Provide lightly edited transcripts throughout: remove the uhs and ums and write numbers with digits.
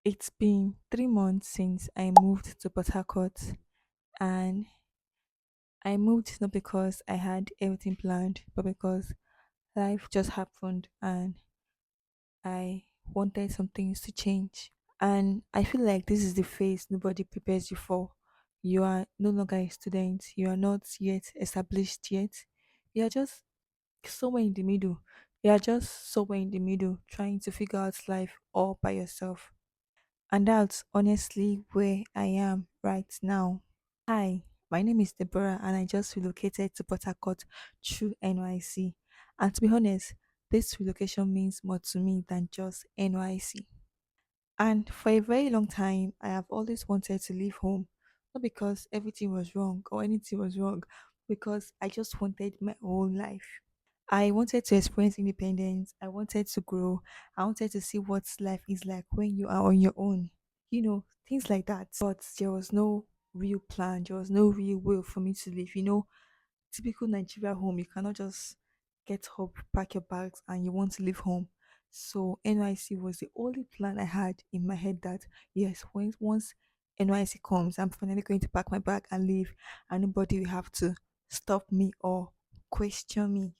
It's been 3 months since I moved to Port Harcourt, and I moved not because I had everything planned, but because life just happened and I wanted some things to change. And I feel like this is the phase nobody prepares you for. You are no longer a student, you are not yet established yet. You are just somewhere in the middle. You are just somewhere in the middle trying to figure out life all by yourself. And that's honestly where I am right now. Hi, my name is Deborah and I just relocated to Port Harcourt through NYC. And to be honest, this relocation means more to me than just NYC. And for a very long time, I have always wanted to leave home. Not because everything was wrong or anything was wrong, because I just wanted my own life. I wanted to experience independence. I wanted to grow. I wanted to see what life is like when you are on your own. Things like that. But there was no real plan. There was no real will for me to live. Typical Nigeria home, you cannot just get up, pack your bags, and you want to leave home. So NYC was the only plan I had in my head that yes, once NYC comes, I'm finally going to pack my bag and leave, and nobody will have to stop me or question me.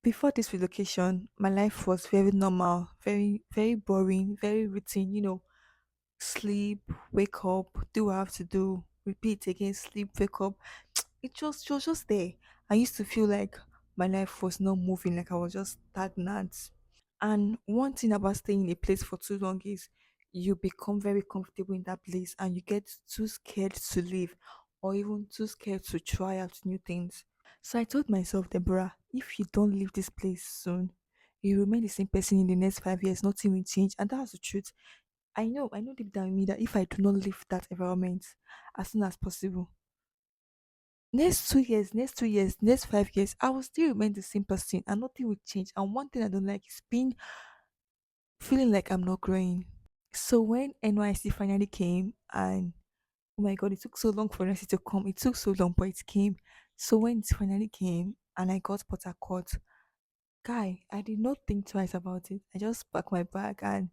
Before this relocation, my life was very normal, very, very boring, very routine, sleep, wake up, do what I have to do, repeat again, sleep, wake up. It was just there. I used to feel like my life was not moving, like I was just stagnant. And one thing about staying in a place for too long is you become very comfortable in that place and you get too scared to leave or even too scared to try out new things. So I told myself, Deborah, if you don't leave this place soon, you remain the same person in the next 5 years, nothing will change. And that's the truth. I know deep down in me that if I do not leave that environment as soon as possible, next 2 years, next 2 years, next 5 years, I will still remain the same person and nothing will change. And one thing I don't like is being feeling like I'm not growing. So when NYC finally came and oh my god, it took so long for NYC to come. It took so long, but it came. So when it finally came and I got Port Harcourt, guy, I did not think twice about it. I just packed my bag and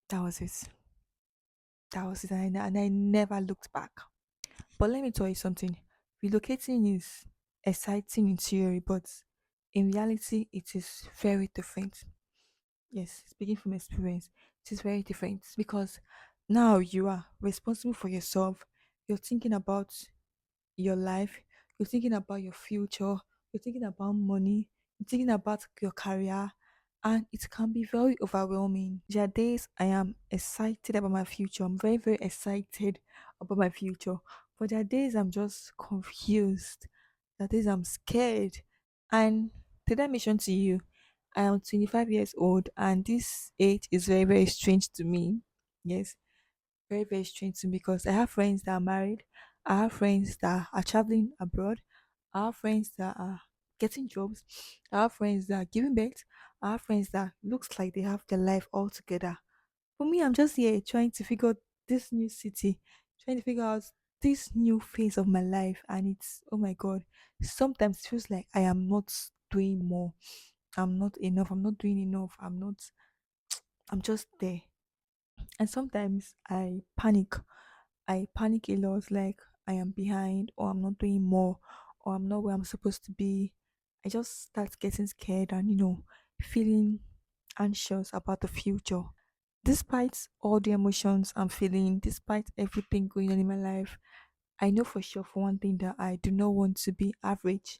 that was it. That was it. And I never looked back. But let me tell you something. Relocating is exciting in theory, but in reality, it is very different. Yes, speaking from experience, it is very different because now you are responsible for yourself. You're thinking about your life, you're thinking about your future, you're thinking about money, you're thinking about your career, and it can be very overwhelming. There are days I am excited about my future. I'm very, very excited about my future. But there are days I'm just confused. There are days I'm scared. And did I mention to you, I am 25 years old, and this age is very, very strange to me. Yes, very, very strange to me because I have friends that are married. I have friends that are traveling abroad. I have friends that are getting jobs. I have friends that are giving birth. I have friends that looks like they have their life all together. For me, I'm just here trying to figure out this new city, trying to figure out this new phase of my life. And it's, oh my God, sometimes it feels like I am not doing more. I'm not enough. I'm not doing enough. I'm just there. And sometimes I panic. I panic a lot, like I am behind, or I'm not doing more, or I'm not where I'm supposed to be. I just start getting scared and, feeling anxious about the future. Despite all the emotions I'm feeling, despite everything going on in my life, I know for sure for one thing that I do not want to be average.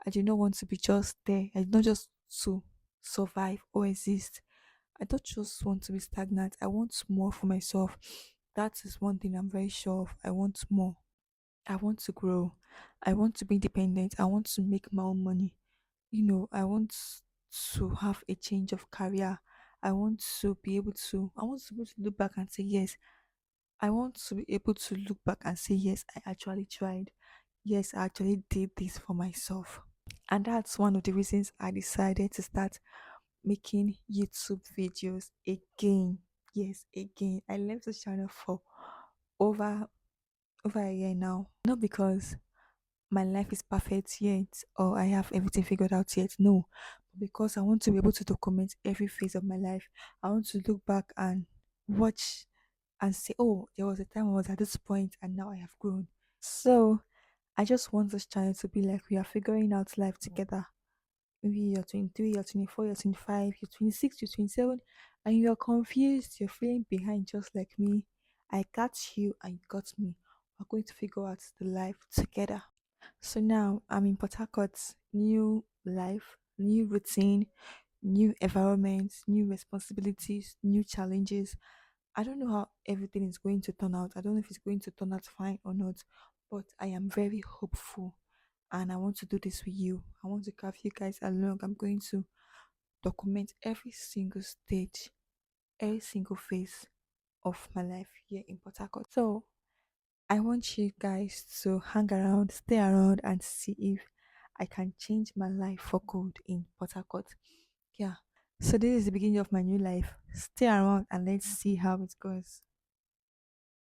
I do not want to be just there. I do not just to survive or exist. I don't just want to be stagnant. I want more for myself. That is one thing I'm very sure of. I want more. I want to grow. I want to be independent. I want to make my own money. I want to have a change of career. I want to be able to look back and say, yes, I want to be able to look back and say, yes, I actually tried. Yes, I actually did this for myself. And that's one of the reasons I decided to start making YouTube videos again. Yes, again. I left the channel for over over a year now. Not because my life is perfect yet or I have everything figured out yet. No. But because I want to be able to document every phase of my life. I want to look back and watch and say, oh, there was a time I was at this point and now I have grown. So I just want this channel to be like we are figuring out life together. Maybe you're 23, you're 24, you're 25, you're 26, you're 27, and you're confused, you're feeling behind just like me. I got you and you got me. We're going to figure out the life together. So now I'm in Port Harcourt, new life, new routine, new environment, new responsibilities, new challenges. I don't know how everything is going to turn out. I don't know if it's going to turn out fine or not, but I am very hopeful and I want to do this with you. I want to have you guys along. I'm going to document every single stage, every single phase of my life here in Port Harcourt. So I want you guys to hang around, stay around, and see if I can change my life for good in Port Harcourt. Yeah. So this is the beginning of my new life. Stay around and let's see how it goes.